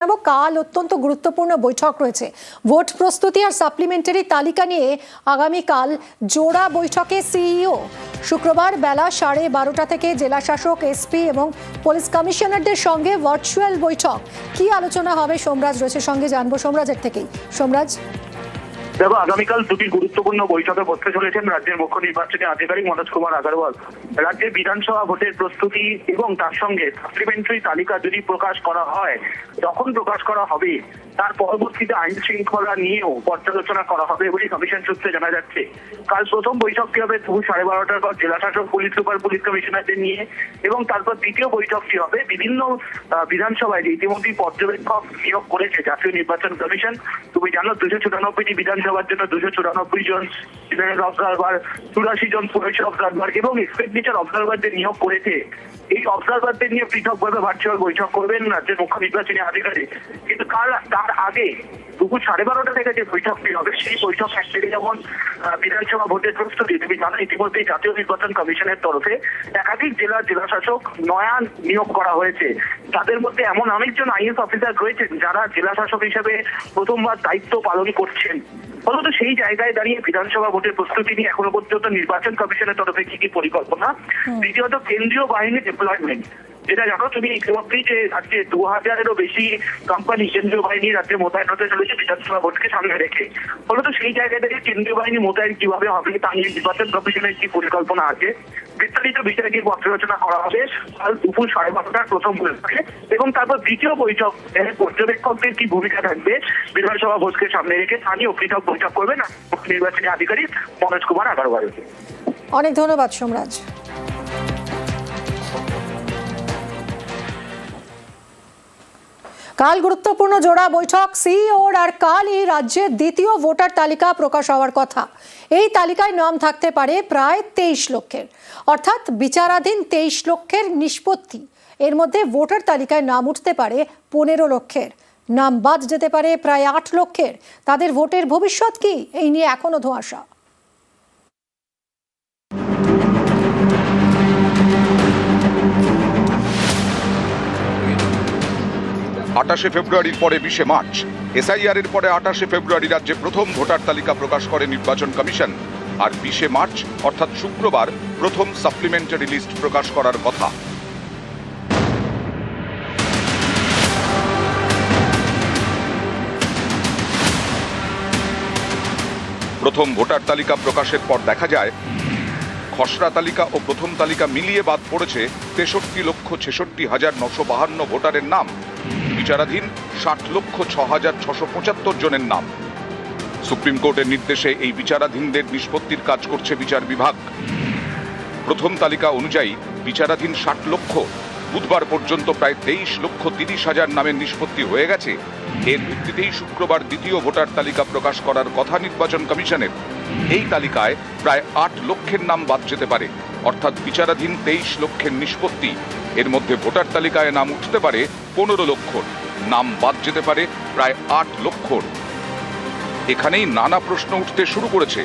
কাল অত্যন্ত গুরুত্বপূর্ণ বৈঠক রয়েছে। ভোট প্রস্তুতি আর সাপ্লিমেন্টারি তালিকা নিয়ে আগামীকাল জোড়া বৈঠকে সিইও। শুক্রবার বেলা 12:30 থেকে জেলা শাসক, এসপি এবং পুলিশ কমিশনারদের সঙ্গে ভার্চুয়াল বৈঠক। কি আলোচনা হবে সোমরাজ রয়েছে সঙ্গে, জানবো সোমরাজের থেকেই। সোমরাজ, দেখো, আগামীকাল দুটি গুরুত্বপূর্ণ বৈঠকে বসতে চলেছেন রাজ্যের মুখ্য নির্বাচনী আধিকারিক মনোজ কুমার আগরওয়াল। রাজ্যের বিধানসভা ভোটের প্রস্তুতি এবং তার সঙ্গে সাপ্লিমেন্টারি তালিকা যদি প্রকাশ করা হয়, যখন প্রকাশ করা হবে তার পরবর্তীতে আইন শৃঙ্খলা নিয়েও পর্যালোচনা করা হবে বলে কমিশন সূত্রে জানা যাচ্ছে। কাল প্রথম বৈঠকটি হবে দুপুর 12:30টার পর জেলা শাসক, পুলিশ সুপার, পুলিশ কমিশনারদের নিয়ে, এবং তারপর দ্বিতীয় বৈঠকটি হবে বিভিন্ন বিধানসভায় যে ইতিমধ্যেই পর্যবেক্ষক নিয়োগ করেছে জাতীয় নির্বাচন কমিশন। তুমি জানো 294টি বিধানসভার জন্য 294 জন জেনারেল অবজারভার, 84 জন পুলিশ অবজারভার এবং এক্সপেন্ডিচার অবজারভারদের নিয়োগ করেছে। এই অবজারভারদের নিয়ে পৃথকভাবে ভার্চুয়াল বৈঠক করবেন রাজ্যের মুখ্য নির্বাচনী আধিকারিক। কিন্তু কাল তার আগে দুপুর 12:30 থেকে যে বৈঠকটি হবে, সেই বৈঠক এক থেকে যেমন বিধানসভা ভোটের প্রস্তুতি, তুমি জানো ইতিমধ্যেই জাতীয় নির্বাচন কমিশনের তরফে একাধিক জেলা শাসক নয়া নিয়োগ করা হয়েছে। তাদের মধ্যে এমন অনেকজন আইএস অফিসার রয়েছেন যারা জেলা শাসক হিসেবে প্রথমবার দায়িত্ব পালন করছেন। ফলত সেই জায়গায় দাঁড়িয়ে বিধানসভা ভোটের প্রস্তুতি নিয়ে এখনো পর্যন্ত নির্বাচন কমিশনের তরফে কি কি পরিকল্পনা। দ্বিতীয়ত, কেন্দ্রীয় বাহিনী ডিপ্লয়মেন্ট, যেটা জানো তুমি ইতিমধ্যেই যে আজকে 2000-এরও বেশি কোম্পানি কেন্দ্রীয় বাহিনী রাজ্যে মোতায়েন হতে চলেছে বিধানসভা ভোটকে সামনে রেখে। ফলত সেই জায়গায় থেকে কেন্দ্রীয় বাহিনী মোতায়েন কিভাবে হবে তা নিয়ে নির্বাচন কমিশনের কি পরিকল্পনা আছে, বিস্তারিত বিষয়ে কি পর্যালোচনা করা হবে কাল দুপুর 12:30টার প্রথম বৈঠকে। এবং তারপর দ্বিতীয় বৈঠক পর্যবেক্ষকদের কি ভূমিকা থাকবে বিধানসভা ভোটকে সামনে রেখে তা নিয়েও পৃথক বৈঠক করবেন নির্বাচনী আধিকারিক মনোজ কুমার আগরওয়াল। অনেক ধন্যবাদ সোমরাজ। কাল গুরুত্বপূর্ণ জোড়া বৈঠক সিইওর, আর কালই রাজ্যের দ্বিতীয় ভোটার তালিকা প্রকাশ হওয়ার কথা। এই তালিকায় নাম থাকতে পারে প্রায় 23 লক্ষের, অর্থাৎ বিচারাধীন 23 লক্ষের নিষ্পত্তি। এর মধ্যে ভোটার তালিকায় নাম উঠতে পারে 15 লক্ষের, নাম বাদ যেতে পারে প্রায় 8 লক্ষের। তাদের ভোটের ভবিষ্যৎ কি, এই নিয়ে এখনো ধোঁয়াশা। 28 ফেব্রুয়ারির পরে 20 মার্চ এসআইআর এর পরে 28 ফেব্রুয়ারি রাজ্যে প্রথম ভোটার তালিকা প্রকাশ করে নির্বাচন কমিশন। আর 20 মার্চ অর্থাৎ শুক্রবার প্রথম সাপ্লিমেন্টারি লিস্ট প্রকাশ করার কথা। প্রথম ভোটার তালিকা প্রকাশের পর দেখা যায় খসড়া তালিকা ও প্রথম তালিকা মিলিয়ে বাদ পড়েছে 63,66,952 ভোটারের নাম। বিচারাধীন 60,06,675 জনের নাম। সুপ্রিম কোর্টের নির্দেশে এই বিচারাধীনদের নিষ্পত্তির কাজ করছে বিচার বিভাগ। প্রথম তালিকা অনুযায়ী বিচারাধীন 60 লক্ষ, বুধবার পর্যন্ত প্রায় 23,30,000 নামের নিষ্পত্তি হয়ে গেছে। এর ভিত্তিতেই শুক্রবার দ্বিতীয় ভোটার তালিকা প্রকাশ করার কথা নির্বাচন কমিশনের। এই তালিকায় প্রায় 8 লক্ষের নাম বাদ যেতে পারে, অর্থাৎ বিচারাধীন 23 লক্ষের নিষ্পত্তি। এর মধ্যে ভোটার তালিকায় নাম উঠতে পারে 15 লক্ষ, নাম বাদ যেতে পারে প্রায় 8 লক্ষ। এখানেই নানা প্রশ্ন উঠতে শুরু করেছে।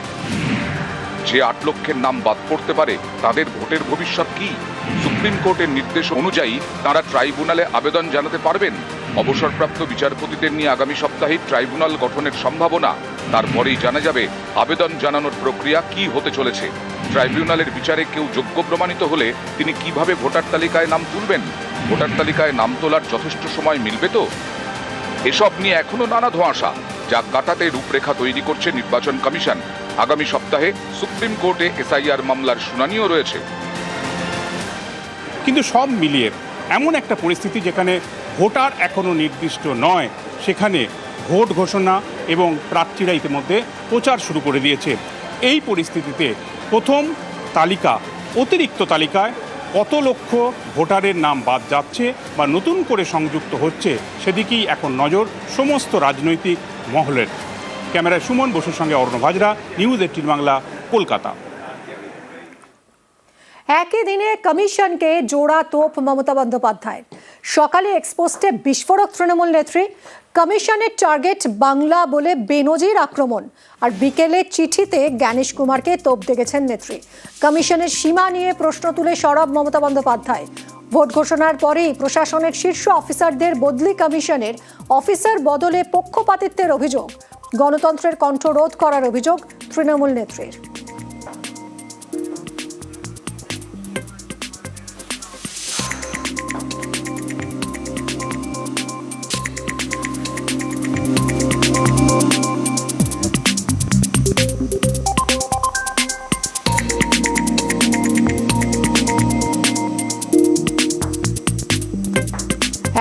যে 8 লক্ষের নাম বাদ পড়তে পারে তাদের ভোটের ভবিষ্যৎ কি? সুপ্রিম কোর্টের নির্দেশ অনুযায়ী তারা ট্রাইব্যুনালে আবেদন জানাতে পারবেন। অবসরপ্রাপ্ত বিচারপতিদের নিয়ে আগামী সপ্তাহে ট্রাইব্যুনাল গঠনের সম্ভাবনা। তারপরেই জানা যাবে আবেদন জানানোর প্রক্রিয়া কি হতে চলেছে। ট্রাইব্যুনালের বিচারে কেউ যোগ্য প্রমাণিত হলে তিনি কিভাবে ভোটার তালিকায় নাম তুলবেন? ভোটার তালিকায় নাম তোলার যথেষ্ট সময় মিলবে তো? এসব নিয়ে এখনো নানা ধোঁয়াশা, যা কাটাতে রূপরেখা তৈরি করছে নির্বাচন কমিশন। আগামী সপ্তাহে সুপ্রিম কোর্টে এসআইআর মামলার শুনানিও রয়েছে। কিন্তু সব মিলিয়ে এমন একটা পরিস্থিতি যেখানে ভোটার এখনো নির্দিষ্ট নয়, সেখানে ভোট ঘোষণা এবং প্রার্থীরা ইতিমধ্যে প্রচার শুরু করে দিয়েছে। এই পরিস্থিতিতে প্রথম তালিকা, অতিরিক্ত তালিকায় কত লক্ষ ভোটারের নাম বাদ যাচ্ছে বা নতুন করে সংযুক্ত হচ্ছে, সেদিকেই এখন নজর সমস্ত রাজনৈতিক মহলের। ক্যামেরায় সুমন বসুর সঙ্গে অর্ণব হাজরা, নিউজ 18 বাংলা, কলকাতা। একই দিনে কমিশনকে জোড়া তোপ মমতা বন্দ্যোপাধ্যায়। সকালে এক্সপোস্টে বিস্ফোরক তৃণমূল নেত্রী, কমিশনের টার্গেট বাংলা বলে বেনজির আক্রমণ। আর বিকেলে চিঠিতে জ্ঞানেশ কুমারকে তোপ দেখেছেন নেত্রী। কমিশনের সীমা নিয়ে প্রশ্ন তুলে সরব মমতা বন্দ্যোপাধ্যায়। ভোট ঘোষণার পরেই প্রশাসনের শীর্ষ অফিসারদের বদলি কমিশনের অফিসার বদলে পক্ষপাতিত্বের অভিযোগ, গণতন্ত্রের কণ্ঠ রোধ করার অভিযোগ তৃণমূল নেত্রীর।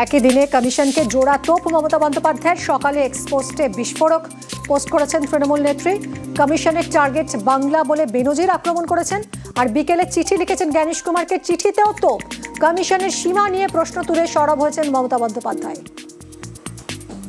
একই দিনে কমিশনকে জোড়া তোপ মমতা বন্দ্যোপাধ্যায়ের। সকালে এক্সপোস্টে বিস্ফোরক পোস্ট করেছেন তৃণমূল নেত্রী। কমিশনের টার্গেট বাংলা বলে বেনজির আক্রমণ করেছেন। আর বিকেলে চিঠি লিখেছেন জ্ঞানেশ কুমারকে, চিঠিতেও তোপ। কমিশনের সীমা নিয়ে প্রশ্ন তুলে সরব হয়েছেন মমতা বন্দ্যোপাধ্যায়।